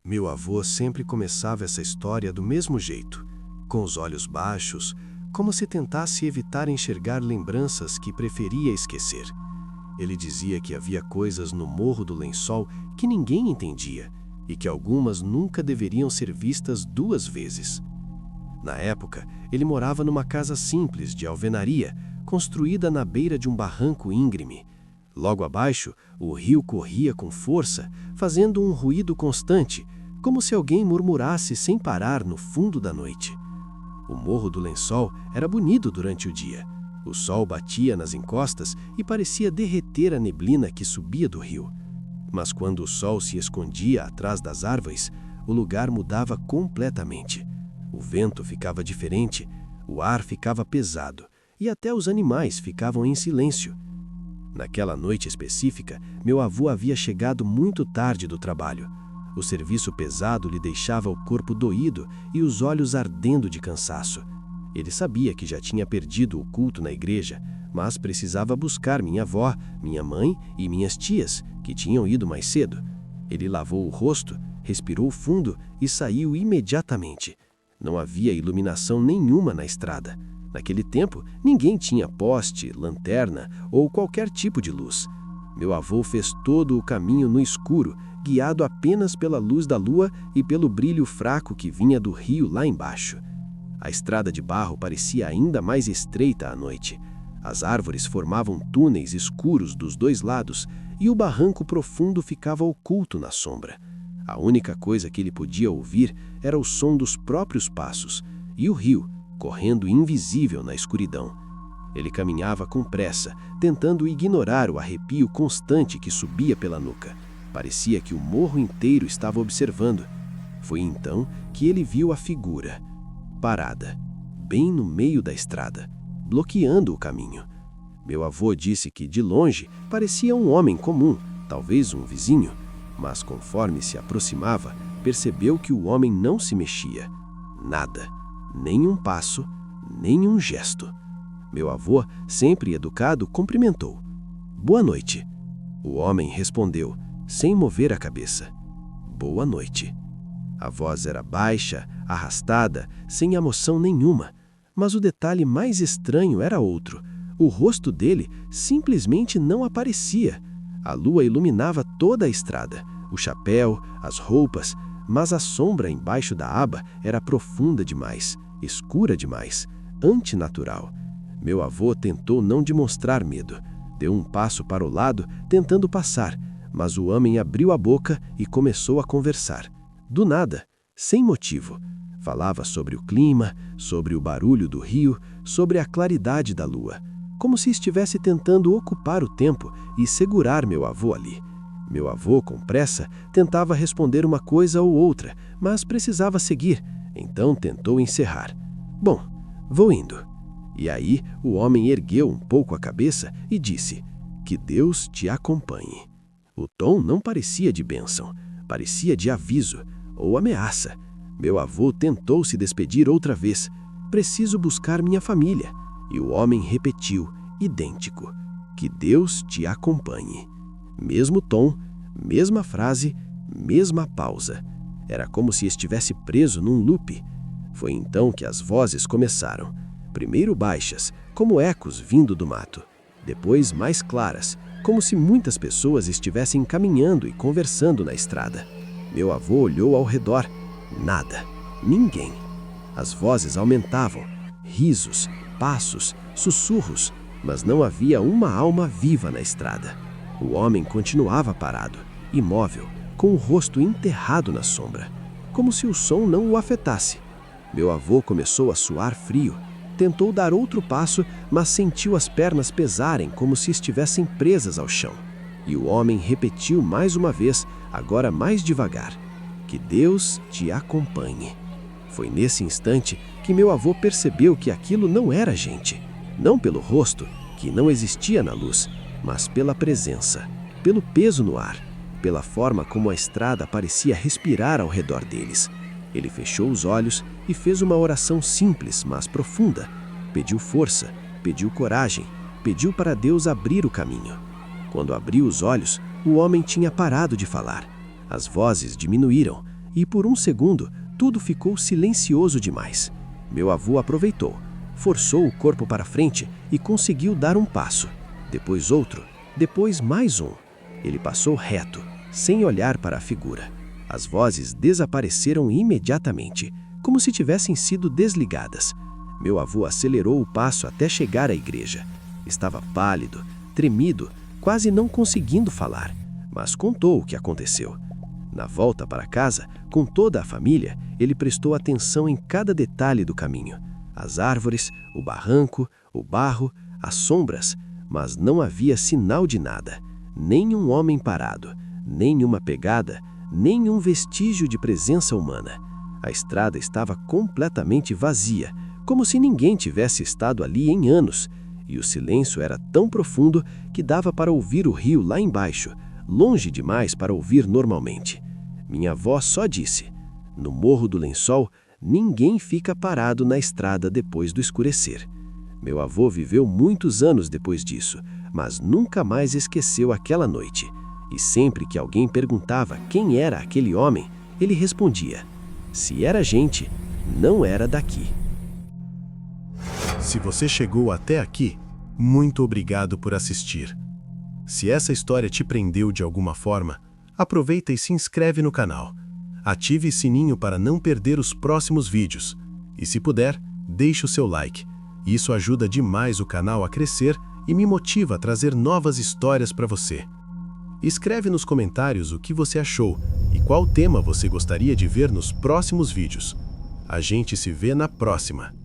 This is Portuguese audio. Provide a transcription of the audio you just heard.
Meu avô sempre começava essa história do mesmo jeito, com os olhos baixos, como se tentasse evitar enxergar lembranças que preferia esquecer. Ele dizia que havia coisas no Morro do Lençol que ninguém entendia e que algumas nunca deveriam ser vistas duas vezes. Na época, ele morava numa casa simples de alvenaria, construída na beira de um barranco íngreme. Logo abaixo, o rio corria com força, fazendo um ruído constante, como se alguém murmurasse sem parar no fundo da noite. O Morro do Lençol era bonito durante o dia. O sol batia nas encostas e parecia derreter a neblina que subia do rio. Mas quando o sol se escondia atrás das árvores, o lugar mudava completamente. O vento ficava diferente, o ar ficava pesado e até os animais ficavam em silêncio. Naquela noite específica, meu avô havia chegado muito tarde do trabalho. O serviço pesado lhe deixava o corpo doído e os olhos ardendo de cansaço. Ele sabia que já tinha perdido o culto na igreja, mas precisava buscar minha avó, minha mãe e minhas tias, que tinham ido mais cedo. Ele lavou o rosto, respirou fundo e saiu imediatamente. Não havia iluminação nenhuma na estrada. Naquele tempo, ninguém tinha poste, lanterna ou qualquer tipo de luz. Meu avô fez todo o caminho no escuro, guiado apenas pela luz da lua e pelo brilho fraco que vinha do rio lá embaixo. A estrada de barro parecia ainda mais estreita à noite. As árvores formavam túneis escuros dos dois lados e o barranco profundo ficava oculto na sombra. A única coisa que ele podia ouvir era o som dos próprios passos e o rio, correndo invisível na escuridão. Ele caminhava com pressa, tentando ignorar o arrepio constante que subia pela nuca. Parecia que o morro inteiro estava observando. Foi então que ele viu a figura, parada, bem no meio da estrada, bloqueando o caminho. Meu avô disse que, de longe, parecia um homem comum, talvez um vizinho, mas conforme se aproximava, percebeu que o homem não se mexia. Nada, nem um passo, nem um gesto. Meu avô, sempre educado, cumprimentou. "Boa noite." O homem respondeu, sem mover a cabeça. "Boa noite." A voz era baixa, arrastada, sem emoção nenhuma. Mas o detalhe mais estranho era outro. O rosto dele simplesmente não aparecia. A lua iluminava toda a estrada, o chapéu, as roupas, mas a sombra embaixo da aba era profunda demais, escura demais, antinatural. Meu avô tentou não demonstrar medo. Deu um passo para o lado, tentando passar, mas o homem abriu a boca e começou a conversar. Do nada, sem motivo. Falava sobre o clima, sobre o barulho do rio, sobre a claridade da lua, como se estivesse tentando ocupar o tempo e segurar meu avô ali. Meu avô, com pressa, tentava responder uma coisa ou outra, mas precisava seguir, então tentou encerrar. "Bom, vou indo." E aí o homem ergueu um pouco a cabeça e disse, "Que Deus te acompanhe." O tom não parecia de bênção, parecia de aviso ou ameaça. Meu avô tentou se despedir outra vez. "Preciso buscar minha família." E o homem repetiu, idêntico, "Que Deus te acompanhe." Mesmo tom, mesma frase, mesma pausa. Era como se estivesse preso num loop. Foi então que as vozes começaram. Primeiro baixas, como ecos vindo do mato. Depois mais claras, como se muitas pessoas estivessem caminhando e conversando na estrada. Meu avô olhou ao redor. Nada. Ninguém. As vozes aumentavam. Risos, passos, sussurros, mas não havia uma alma viva na estrada. O homem continuava parado, imóvel, com o rosto enterrado na sombra, como se o som não o afetasse. Meu avô começou a suar frio. Tentou dar outro passo, mas sentiu as pernas pesarem como se estivessem presas ao chão. E o homem repetiu mais uma vez, agora mais devagar, "Que Deus te acompanhe." Foi nesse instante que meu avô percebeu que aquilo não era gente. Não pelo rosto, que não existia na luz, mas pela presença, pelo peso no ar, pela forma como a estrada parecia respirar ao redor deles. Ele fechou os olhos e fez uma oração simples, mas profunda. Pediu força, pediu coragem, pediu para Deus abrir o caminho. Quando abriu os olhos, o homem tinha parado de falar. As vozes diminuíram e por um segundo tudo ficou silencioso demais. Meu avô aproveitou, forçou o corpo para frente e conseguiu dar um passo. Depois outro, depois mais um. Ele passou reto, sem olhar para a figura. As vozes desapareceram imediatamente, como se tivessem sido desligadas. Meu avô acelerou o passo até chegar à igreja. Estava pálido, tremido, quase não conseguindo falar, mas contou o que aconteceu. Na volta para casa, com toda a família, ele prestou atenção em cada detalhe do caminho. As árvores, o barranco, o barro, as sombras, mas não havia sinal de nada. Nem um homem parado, nem uma pegada, nem um vestígio de presença humana. A estrada estava completamente vazia, como se ninguém tivesse estado ali em anos, e o silêncio era tão profundo que dava para ouvir o rio lá embaixo, longe demais para ouvir normalmente. Minha avó só disse: no Morro do Lençol, ninguém fica parado na estrada depois do escurecer. Meu avô viveu muitos anos depois disso, mas nunca mais esqueceu aquela noite. E sempre que alguém perguntava quem era aquele homem, ele respondia: se era gente, não era daqui. Se você chegou até aqui, muito obrigado por assistir. Se essa história te prendeu de alguma forma, aproveita e se inscreve no canal. Ative o sininho para não perder os próximos vídeos. E se puder, deixe o seu like. Isso ajuda demais o canal a crescer e me motiva a trazer novas histórias para você. Escreve nos comentários o que você achou e qual tema você gostaria de ver nos próximos vídeos. A gente se vê na próxima.